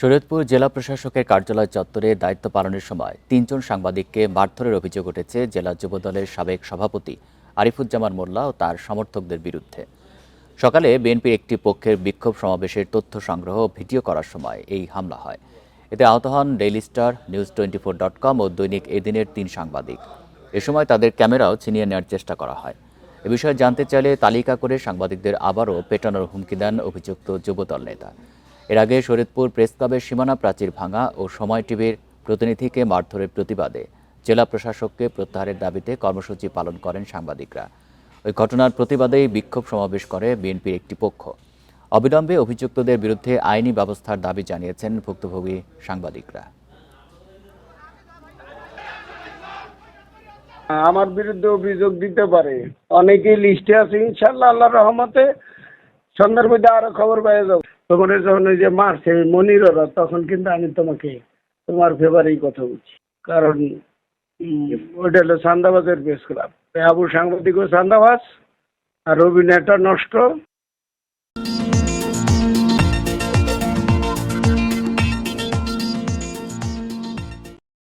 শরীয়তপুর জেলা প্রশাসকের কার্যালয় চত্বরে দায়িত্ব পালনের সময় ৩ জন সাংবাদিককে মারধরের অভিযোগ উঠেছে জেলা যুবদলের সাবেক সভাপতি আরিফুজ্জামান মোল্লা ও তার সমর্থকদের বিরুদ্ধে। সকালে বিএনপির একটি পক্ষের বিক্ষোভ সমাবেশের তথ্য সংগ্রহ ও ভিডিও করার সময় এই হামলা হয়। এতে আহত হন ডেইলি স্টার, নিউজ24.com ও দৈনিক এদিনের ৩ সাংবাদিক। এ সময় তাদের ক্যামেরাও ছিনিয়ে নেওয়ার চেষ্টা করা হয়। এ বিষয়ে জানতে চাইলে তালিকা করে সাংবাদিকদের আবারও পেটানোর হুমকি দেন অভিযুক্ত যুবদল নেতা। এর আগে শরীয়তপুর প্রেস ক্লাবের সীমানা প্রাচীর ভাঙা ও সময় টিভির প্রতিনিধিকে মারধরের প্রতিবাদে জেলা প্রশাসককে প্রত্যাহারের দাবিতে কর্মসূচি পালন করেন সাংবাদিকরা। ওই ঘটনার প্রতিবাদেই বিক্ষোভ সমাবেশ করে বিএনপির একটি পক্ষ। অবিলম্বে অভিযুক্তদের বিরুদ্ধে আইনি ব্যবস্থার দাবি জানিয়েছেন ভুক্তভোগী সাংবাদিকরা। আমার বিরুদ্ধে অভিযোগ দিতে পারে, অনেকেই লিস্টে আছে। ইনশাল্লাহ আল্লাহর রহমতে সন্ধ্যার মধ্যে আরো খবর পেয়ে যাবো। তোমার যখন ওই যে মারছে মনির ওরা, তখন কিন্তু আমি তোমার ফেভারেই কথা বলছি। কারণ ওইটা হলো চান্দাবাজের প্রেস ক্লাব। আবু সাংবাদিকও চান্দাবাজ আর অভিনয়টা নষ্ট।